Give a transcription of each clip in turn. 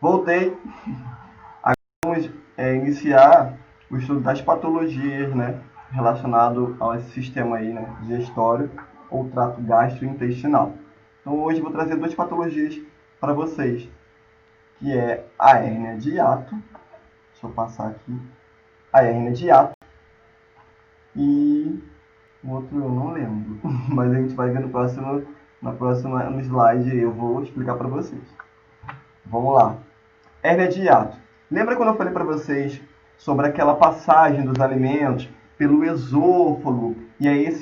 Voltei. Agora vamos iniciar o estudo das patologias, né, relacionado a esse sistema aí, né, digestório ou trato gastrointestinal. Então hoje eu vou trazer duas patologias para vocês, que é a hérnia de hiato, deixa eu passar aqui, a hérnia de hiato e o outro eu não lembro, mas a gente vai ver no próximo slide eu vou explicar para vocês. Vamos lá. Hérnia de hiato. Lembra quando eu falei para vocês sobre aquela passagem dos alimentos pelo esôfago? E aí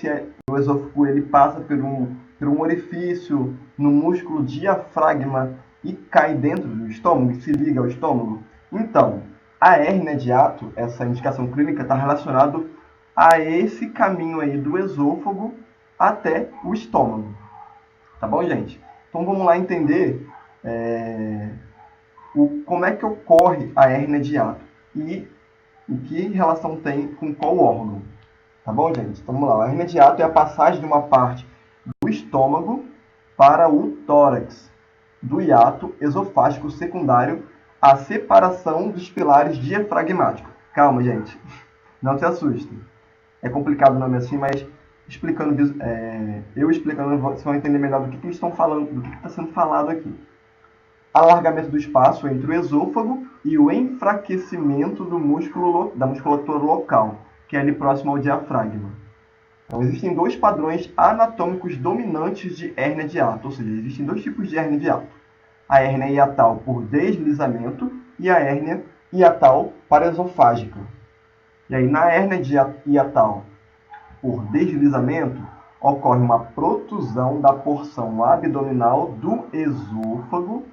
o esôfago ele passa por um orifício no músculo diafragma e cai dentro do estômago e se liga ao estômago? Então, a hérnia de hiato, essa indicação clínica, está relacionada a esse caminho aí do esôfago até o estômago. Tá bom, gente? Então vamos lá entender como é que ocorre a hérnia de hiato e o que relação tem com qual órgão. Tá bom, gente? Então vamos lá. A hérnia de hiato é a passagem de uma parte do estômago para o tórax, do hiato esofágico secundário à separação dos pilares diafragmáticos. Calma, gente. Não se assustem. É complicado o nome assim, mas eu explicando, vocês vão entender melhor do que eles estão falando, do que está sendo falado aqui. Alargamento do espaço entre o esôfago e o enfraquecimento da musculatura local, que é ali próximo ao diafragma. Então, existem dois padrões anatômicos dominantes de hérnia de hiato, ou seja, existem dois tipos de hérnia de hiato. A hérnia hiatal por deslizamento e a hérnia hiatal paraesofágica. E aí, na hérnia hiatal por deslizamento, ocorre uma protusão da porção abdominal do esôfago,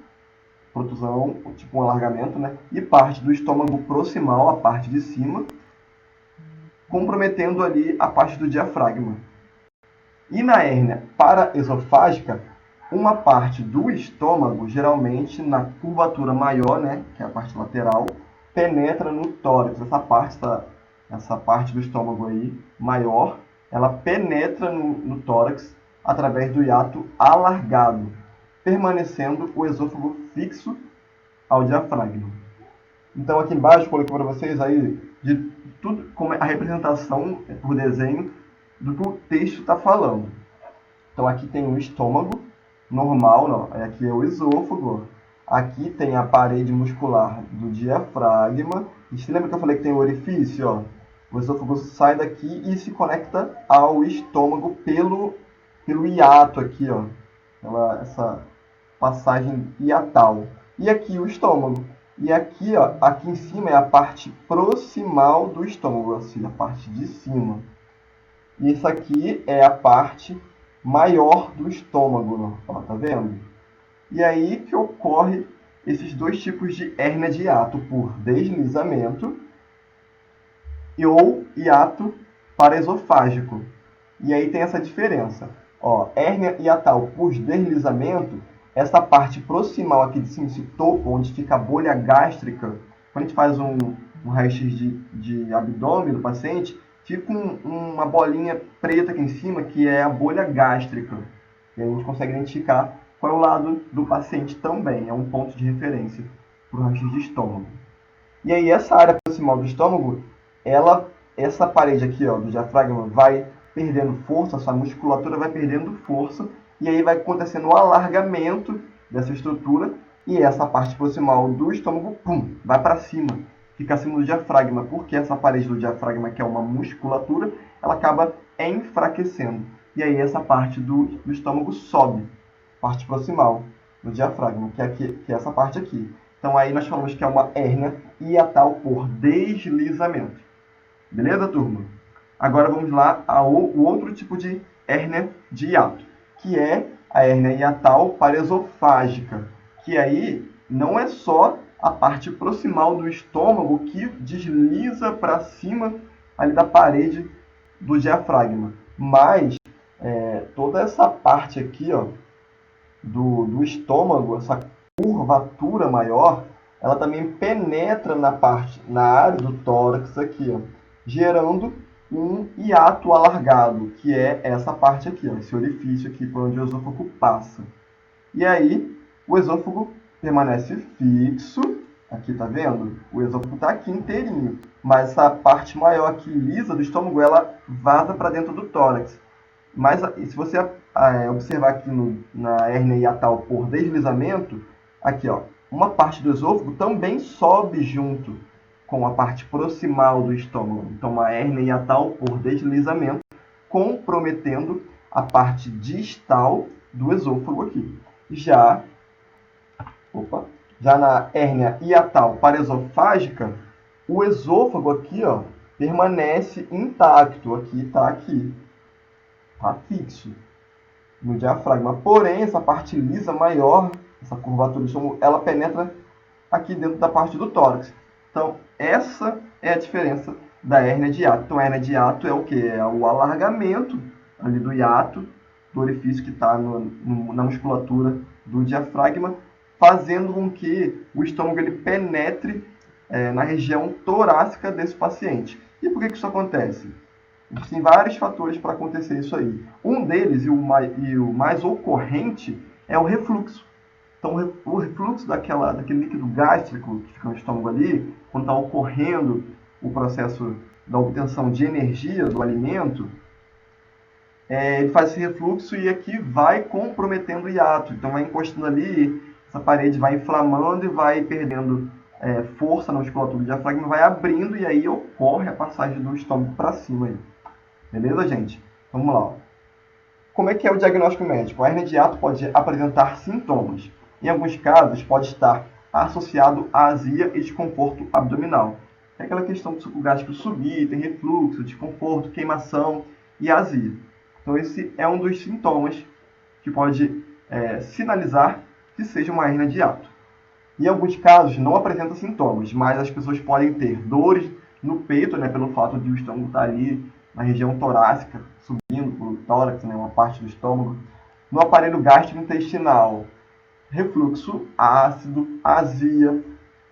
protusão, tipo um alargamento, né? E parte do estômago proximal, a parte de cima, comprometendo ali a parte do diafragma. E na hérnia paraesofágica, uma parte do estômago, geralmente na curvatura maior, né, que é a parte lateral, penetra no tórax. Essa parte do estômago aí, maior, ela penetra no tórax através do hiato alargado, permanecendo o esôfago fixo ao diafragma. Então aqui embaixo eu coloquei para vocês aí de tudo, como a representação por desenho do que o texto está falando. Então aqui tem o estômago normal, ó, aqui é o esôfago, ó. Aqui tem a parede muscular do diafragma. E você lembra que eu falei que tem o orifício? Ó? O esôfago sai daqui e se conecta ao estômago pelo hiato aqui, ó. Essa passagem hiatal. E aqui o estômago. E aqui, ó, aqui em cima é a parte proximal do estômago, assim, a parte de cima. E isso aqui é a parte maior do estômago, ó, tá vendo? E aí que ocorre esses dois tipos de hérnia de hiato, por deslizamento ou hiato paraesofágico. E aí tem essa diferença. Ó, hérnia hiatal por deslizamento, essa parte proximal aqui de cima, esse topo, onde fica a bolha gástrica, quando a gente faz um raio-x de abdômen do paciente, fica uma bolinha preta aqui em cima, que é a bolha gástrica. E aí a gente consegue identificar qual é o lado do paciente também. É um ponto de referência para o raio-x de estômago. E aí essa área proximal do estômago, essa parede aqui, ó, do diafragma, vai perdendo força, essa musculatura vai perdendo força, e aí vai acontecendo o alargamento dessa estrutura, e essa parte proximal do estômago, pum, vai para cima, fica acima do diafragma, porque essa parede do diafragma, que é uma musculatura, ela acaba enfraquecendo. E aí essa parte do estômago sobe, parte proximal do diafragma, que é essa parte aqui. Então aí nós falamos que é uma hérnia hiatal por deslizamento. Beleza, turma? Agora vamos lá ao outro tipo de hérnia de hiato, que é a hérnia hiatal paraesofágica, que aí não é só a parte proximal do estômago que desliza para cima ali da parede do diafragma, mas toda essa parte aqui, ó, do estômago, essa curvatura maior, ela também penetra na área do tórax aqui, ó, gerando um hiato alargado, que é essa parte aqui, ó, esse orifício aqui por onde o esôfago passa. E aí o esôfago permanece fixo. Aqui, tá vendo? O esôfago está aqui inteirinho. Mas essa parte maior aqui, lisa, do estômago, ela vaza para dentro do tórax. Mas se você observar aqui na hérnia hiatal por deslizamento, aqui, ó, uma parte do esôfago também sobe junto com a parte proximal do estômago. Então, uma hérnia hiatal por deslizamento, comprometendo a parte distal do esôfago aqui. Já na hérnia hiatal paraesofágica, o esôfago aqui, ó, permanece intacto. Aqui está fixo no diafragma. Porém, essa parte lisa maior, essa curvatura do estômago, ela penetra aqui dentro da parte do tórax. Então, essa é a diferença da hérnia de hiato. Então, a hérnia de hiato é o quê? É o alargamento ali do hiato, do orifício que está na musculatura do diafragma, fazendo com que o estômago ele penetre na região torácica desse paciente. E por que isso acontece? Existem vários fatores para acontecer isso aí. Um deles, e o mais ocorrente, é o refluxo. Então, o refluxo daquele líquido gástrico que fica no estômago ali, quando está ocorrendo o processo da obtenção de energia do alimento, ele faz esse refluxo e aqui vai comprometendo o hiato. Então, vai encostando ali, essa parede vai inflamando e vai perdendo força na musculatura do diafragma, vai abrindo e aí ocorre a passagem do estômago para cima aí. Beleza, gente? Vamos lá. Como é que é o diagnóstico médico? A hérnia de hiato pode apresentar sintomas. Em alguns casos, pode estar associado a azia e desconforto abdominal. É aquela questão do suco gástrico subir, tem refluxo, desconforto, queimação e azia. Então, esse é um dos sintomas que pode sinalizar que seja uma hérnia de hiato. Em alguns casos, não apresenta sintomas, mas as pessoas podem ter dores no peito, né, pelo fato de o estômago estar ali na região torácica, subindo para o tórax, né, uma parte do estômago. No aparelho gastrointestinal, refluxo ácido, azia,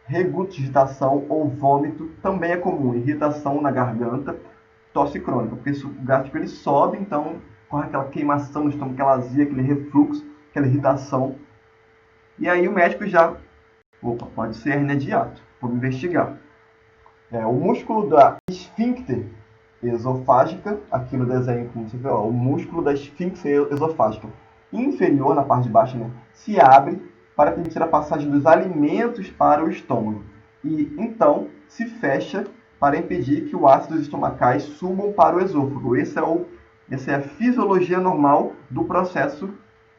regurgitação ou vômito. Também é comum irritação na garganta, tosse crônica, porque o gástrico ele sobe, então corre aquela queimação no estômago, aquela azia, aquele refluxo, aquela irritação. E aí o médico já, pode ser hérnia de hiato, vamos investigar. O músculo da esfíncter esofágica, aqui no desenho, como você vê, o músculo da esfíncter esofágica inferior, na parte de baixo, né, se abre para permitir a passagem dos alimentos para o estômago. E então se fecha para impedir que os ácidos estomacais subam para o esôfago. Essa é a fisiologia normal do processo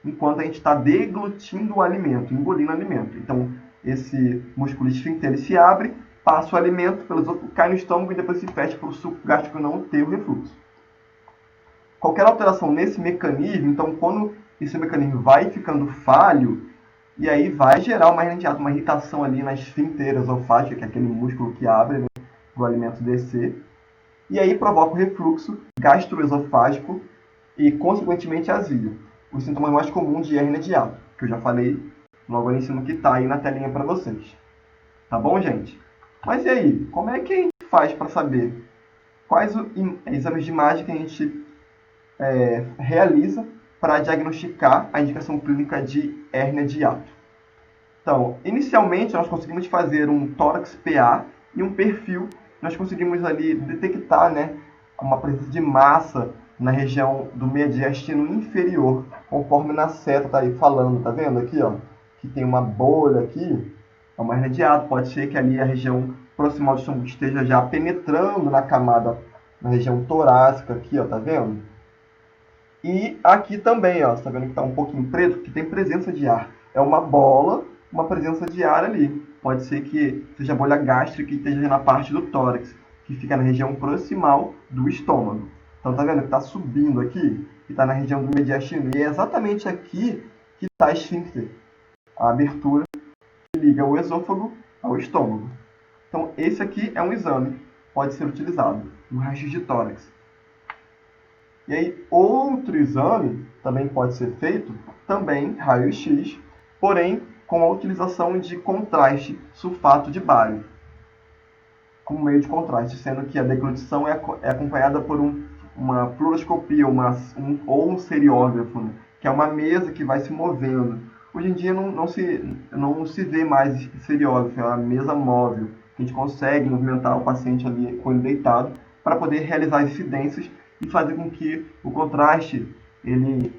enquanto a gente está deglutindo o alimento, engolindo o alimento. Então, esse músculo esfíncter ele se abre, passa o alimento pelo esôfago, cai no estômago e depois se fecha para o suco gástrico não ter o refluxo. Qualquer alteração nesse mecanismo, então quando esse mecanismo vai ficando falho, e aí vai gerar uma hérnia de hiato, uma irritação ali na esfíncter esofágica, que é aquele músculo que abre, né, para o alimento descer, e aí provoca o refluxo gastroesofágico e, consequentemente, azia. Os sintomas mais comuns de hérnia de hiato, que eu já falei logo ali em cima, que está aí na telinha para vocês. Tá bom, gente? Mas e aí, como é que a gente faz para saber quais exames de imagem que a gente realiza para diagnosticar a indicação clínica de hérnia de hiato? Então, inicialmente, nós conseguimos fazer um tórax PA e um perfil. Nós conseguimos ali detectar, né, uma presença de massa na região do mediastino inferior, conforme na seta está aí falando, tá vendo aqui, ó, que tem uma bolha aqui, é uma hérnia de hiato, pode ser que ali a região proximal do estômago esteja já penetrando na camada, na região torácica aqui, ó, tá vendo? E aqui também, ó, você tá vendo que está um pouquinho preto, que tem presença de ar. É uma bola, uma presença de ar ali. Pode ser que seja bolha gástrica e esteja na parte do tórax, que fica na região proximal do estômago. Então, tá vendo que está subindo aqui, que está na região do mediastino. E é exatamente aqui que está a esfíncter, a abertura que liga o esôfago ao estômago. Então, esse aqui é um exame, pode ser utilizado no raio-x de tórax. E aí, outro exame também pode ser feito, também raio-x, porém com a utilização de contraste sulfato de bário, como meio de contraste, sendo que a deglutição é acompanhada por uma fluoroscopia ou um seriógrafo, né, que é uma mesa que vai se movendo. Hoje em dia não se vê mais esse estereótipo, é uma mesa móvel, que a gente consegue movimentar o paciente ali com ele deitado para poder realizar as incidências e fazer com que o contraste ele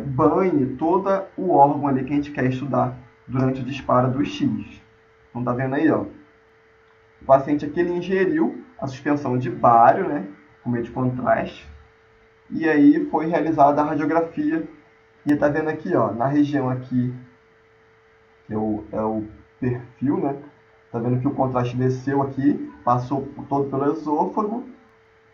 banhe todo o órgão ali que a gente quer estudar durante o disparo do X. Então tá vendo aí, ó. O paciente aqui ele ingeriu a suspensão de bário, né, com meio de contraste, e aí foi realizada a radiografia. E tá vendo aqui, ó, na região aqui, que é o perfil, né? Tá vendo que o contraste desceu aqui, passou todo pelo esôfago,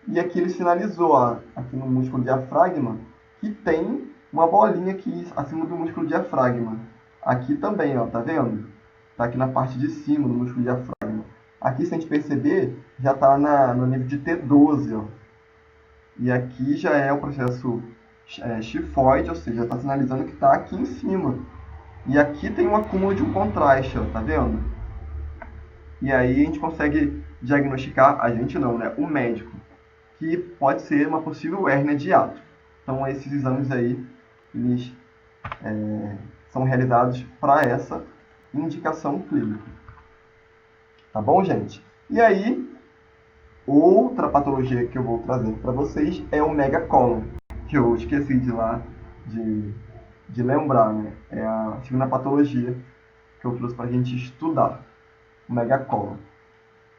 e aqui ele sinalizou, ó, aqui no músculo diafragma, que tem uma bolinha aqui acima do músculo diafragma. Aqui também, ó, tá vendo? Tá aqui na parte de cima do músculo diafragma. Aqui, se a gente perceber, já tá no nível de T12, ó. E aqui já é o processo xifoide, ou seja, está sinalizando que está aqui em cima. E aqui tem um acúmulo de um contraste, ó, tá vendo? E aí a gente consegue diagnosticar, a gente não, né? O médico, que pode ser uma possível hérnia de hiato. Então esses exames aí, eles são realizados para essa indicação clínica. Tá bom, gente? E aí, outra patologia que eu vou trazer para vocês é o megacolon, que eu esqueci de lembrar, né? É a segunda patologia que eu trouxe para a gente estudar, o megacolon.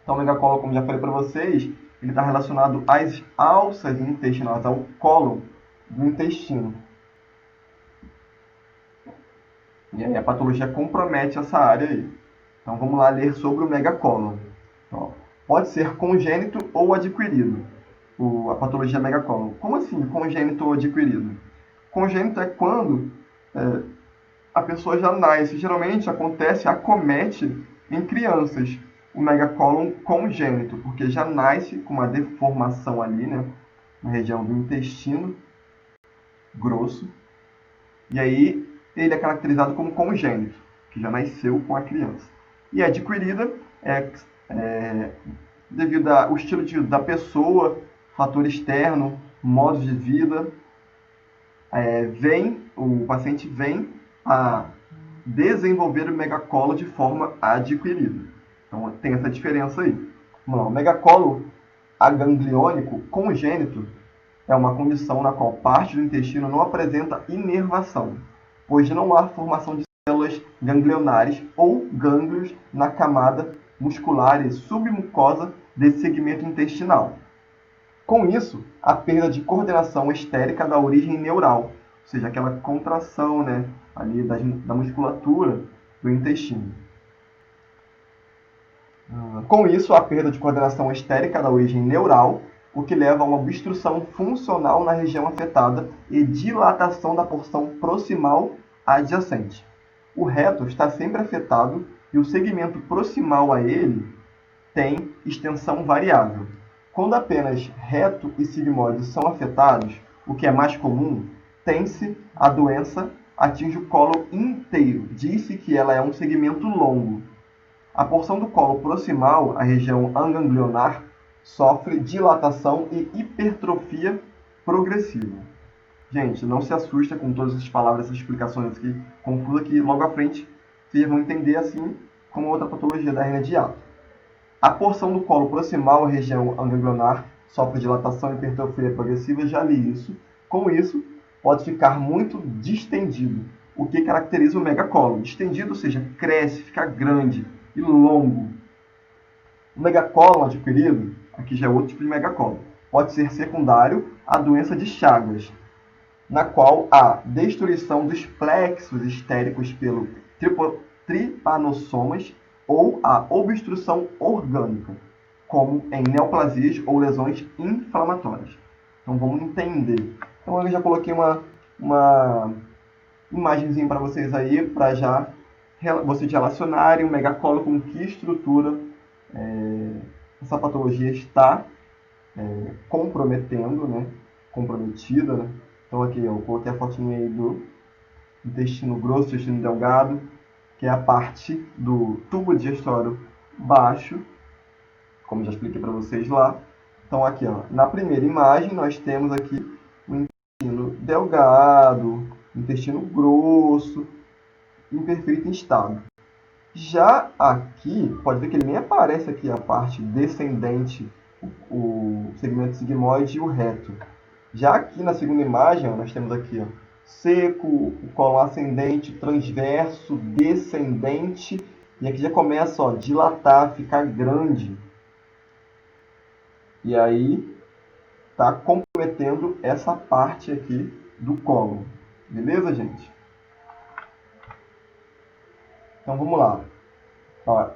Então, o megacolon, como já falei para vocês, ele está relacionado às alças intestinais, ao cólon do intestino. E aí a patologia compromete essa área aí. Então, vamos lá ler sobre o megacolon. Então, pode ser congênito ou adquirido, a patologia megacolon. Como assim, congênito ou adquirido? Congênito é quando a pessoa já nasce. Geralmente acomete em crianças o megacolon congênito, porque já nasce com uma deformação ali, né, na região do intestino grosso. E aí ele é caracterizado como congênito, que já nasceu com a criança. E adquirida é devido ao estilo da pessoa, fator externo, modos de vida, o paciente vem a desenvolver o megacolo de forma adquirida. Então tem essa diferença aí. Vamos lá, o megacolo agangliônico congênito é uma condição na qual parte do intestino não apresenta inervação, pois não há formação de células ganglionares ou gânglios na camada muscular e submucosa desse segmento intestinal. Com isso, a perda de coordenação estérica da origem neural, ou seja, aquela contração, né, ali da musculatura do intestino. Com isso, a perda de coordenação estérica da origem neural, o que leva a uma obstrução funcional na região afetada e dilatação da porção proximal adjacente. O reto está sempre afetado e o segmento proximal a ele tem extensão variável. Quando apenas reto e sigmoide são afetados, o que é mais comum, tem-se a doença atinge o colo inteiro. Diz-se que ela é um segmento longo. A porção do colo proximal, a região aganglionar, sofre dilatação e hipertrofia progressiva. Gente, não se assusta com todas essas palavras, essas explicações aqui confusas, que logo à frente vocês vão entender assim como outra patologia da hernia de hiato. A porção do colo proximal, a região aganglionar, sofre dilatação e hipertrofia progressiva, já li isso. Com isso, pode ficar muito distendido, o que caracteriza o megacólon. Distendido, ou seja, cresce, fica grande e longo. O megacólon adquirido, aqui já é outro tipo de megacólon, pode ser secundário à doença de Chagas, na qual há destruição dos plexos estéricos pelo tripanossomas ou a obstrução orgânica, como em neoplasias ou lesões inflamatórias. Então vamos entender. Então eu já coloquei uma imagenzinha para vocês aí, para já vocês relacionarem o megacolo com que estrutura essa patologia está comprometendo, né? Comprometida, né? Então aqui eu coloquei a fotinha aí do intestino grosso, intestino delgado, que é a parte do tubo digestório baixo, como já expliquei para vocês lá. Então aqui, ó, na primeira imagem nós temos aqui o intestino delgado, intestino grosso, em perfeito estado. Já aqui, pode ver que ele nem aparece aqui a parte descendente, o segmento sigmoide e o reto. Já aqui na segunda imagem, ó, nós temos aqui ó, seco, o cólon ascendente, transverso, descendente, e aqui já começa a dilatar, ficar grande. E aí está comprometendo essa parte aqui do cólon. Beleza, gente? Então vamos lá. Ó,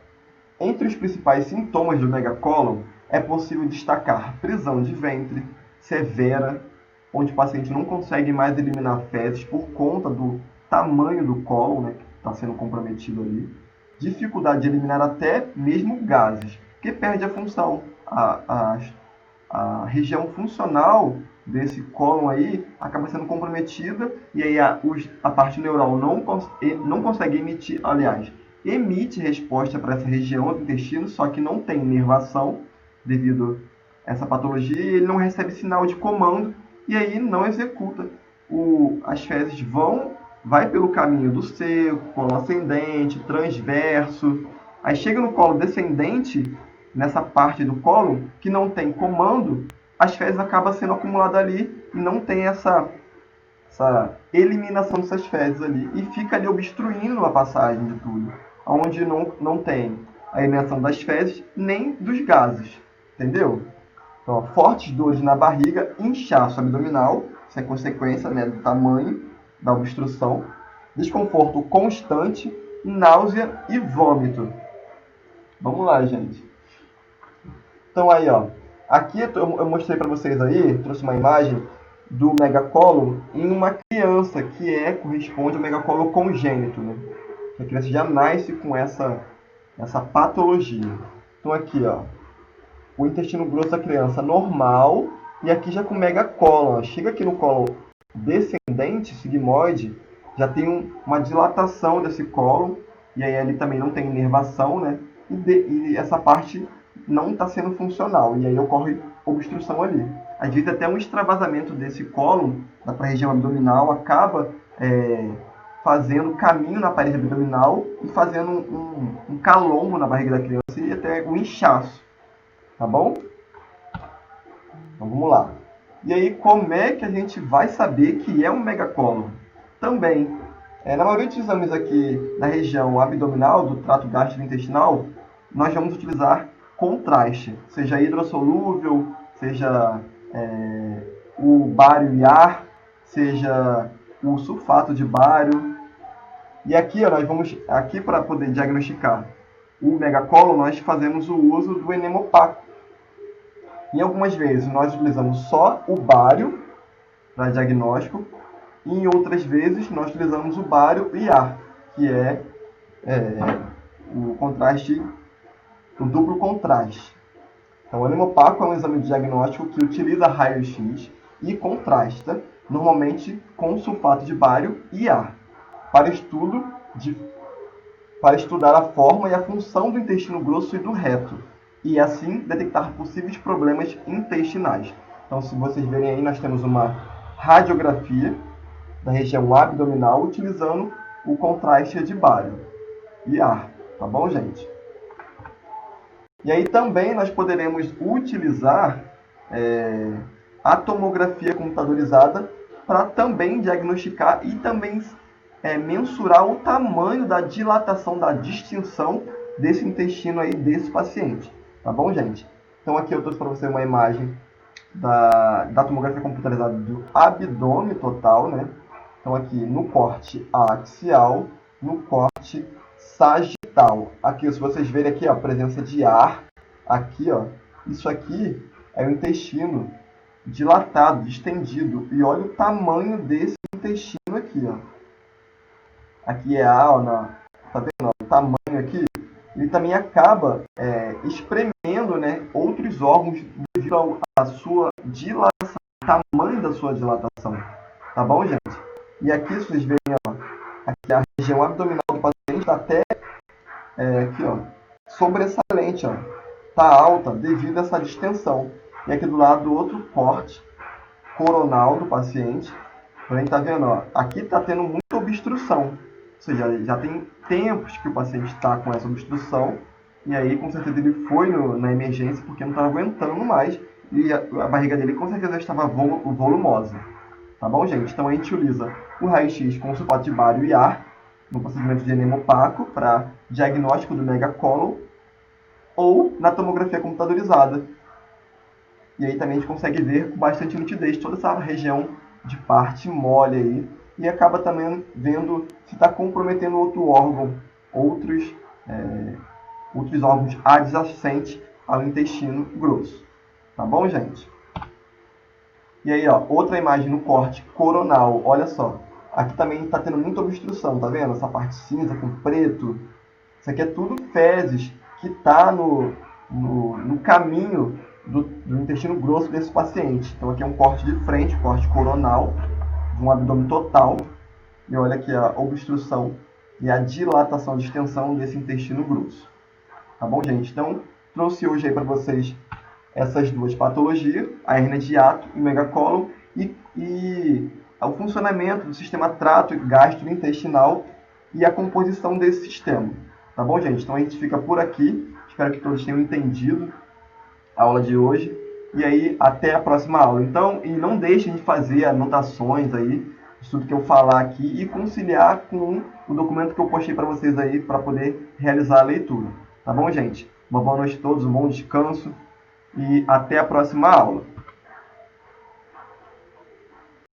entre os principais sintomas do megacólon, é possível destacar prisão de ventre severa, onde o paciente não consegue mais eliminar fezes por conta do tamanho do cólon, né, que está sendo comprometido ali. Dificuldade de eliminar até mesmo gases, porque perde a função. A região funcional desse cólon aí acaba sendo comprometida e aí a parte neural não consegue emitir, aliás, emite resposta para essa região do intestino, só que não tem inervação devido a essa patologia e ele não recebe sinal de comando e aí não executa. As fezes vai pelo caminho do seco, colo ascendente, transverso, aí chega no colo descendente, nessa parte do colo, que não tem comando, as fezes acabam sendo acumuladas ali e não tem essa eliminação dessas fezes ali. E fica ali obstruindo a passagem de tudo, onde não tem a eliminação das fezes nem dos gases. Entendeu? Então, ó, fortes dores na barriga, inchaço abdominal, isso é consequência, né, do tamanho da obstrução, desconforto constante, náusea e vômito. Vamos lá, gente. Então aí, ó, aqui eu mostrei para vocês aí, trouxe uma imagem do megacólon em uma criança que corresponde ao megacólon congênito, né? A criança já nasce com essa patologia. Então aqui, ó, o intestino grosso da criança normal e aqui já com megacólon. Ó. Chega aqui no cólon descendente, sigmoide, já tem uma dilatação desse cólon e aí ali também não tem inervação, né? E essa parte não está sendo funcional, e aí ocorre obstrução ali. Às vezes até um extravasamento desse cólon para a região abdominal acaba fazendo caminho na parede abdominal e fazendo um calombo na barriga da criança e até um inchaço. Tá bom? Então vamos lá. E aí, como é que a gente vai saber que é um megacólon? Também, na maioria dos exames aqui na região abdominal, do trato gastrointestinal, nós vamos utilizar contraste, seja hidrossolúvel, seja o bário e ar, seja o sulfato de bário. E aqui, ó, nós vamos, aqui para poder diagnosticar o megacólon, nós fazemos o uso do enema opaco. Em algumas vezes nós utilizamos só o bário para diagnóstico, e em outras vezes nós utilizamos o bário e ar, que é o contraste, o duplo contraste. Então, o enema opaco é um exame de diagnóstico que utiliza raio-x e contrasta, normalmente com sulfato de bário e ar, para estudar a forma e a função do intestino grosso e do reto, e assim detectar possíveis problemas intestinais. Então, se vocês verem aí, nós temos uma radiografia da região abdominal utilizando o contraste de bário e ar, tá bom, gente? E aí também nós poderemos utilizar a tomografia computadorizada para também diagnosticar e também mensurar o tamanho da dilatação, da distinção desse intestino aí desse paciente. Tá bom, gente? Então aqui eu trouxe para você uma imagem da tomografia computadorizada do abdômen total, né? Então aqui no corte axial, no corte sagital. Aqui, se vocês verem aqui, ó, a presença de ar, aqui, ó, isso aqui é o intestino dilatado, distendido. E olha o tamanho desse intestino aqui, ó. Aqui é A, ó, tá vendo? Ó, o tamanho aqui, ele também acaba espremendo, né, outros órgãos devido à sua dilatação, o tamanho da sua dilatação. Tá bom, gente? E aqui, se vocês verem, ó, aqui a região abdominal do paciente está até aqui, ó, sobressalente, ó, tá alta devido a essa distensão. E aqui do lado do outro corte coronal do paciente, Então a gente está vendo, ó, aqui está tendo muita obstrução. Ou seja, já tem tempos que o paciente está com essa obstrução. E aí, com certeza, ele foi na emergência porque não estava aguentando mais. E a barriga dele, com certeza, estava volumosa. Tá bom, gente? Então a gente utiliza o raio-x com suporte de bário e ar no procedimento de enema opaco para diagnóstico do megacolon ou na tomografia computadorizada. E aí também a gente consegue ver com bastante nitidez toda essa região de parte mole aí e acaba também vendo se está comprometendo outro órgão, outros órgãos adjacentes ao intestino grosso. Tá bom, gente? E aí, ó, outra imagem no corte coronal, olha só. Aqui também está tendo muita obstrução, tá vendo? Essa parte cinza com preto. Isso aqui é tudo fezes que está no caminho do intestino grosso desse paciente. Então aqui é um corte de frente, corte coronal, de um abdômen total. E olha aqui a obstrução e a dilatação de extensão desse intestino grosso. Tá bom, gente? Então, trouxe hoje aí para vocês essas duas patologias, a hérnia de hiato e o megacolon, e o funcionamento do sistema trato gastrointestinal e a composição desse sistema. Tá bom, gente? Então a gente fica por aqui. Espero que todos tenham entendido a aula de hoje. E aí, até a próxima aula. Então, e não deixem de fazer anotações aí, de tudo que eu falar aqui, e conciliar com o documento que eu postei para vocês aí, para poder realizar a leitura. Tá bom, gente? Uma boa noite a todos, um bom descanso e até a próxima aula.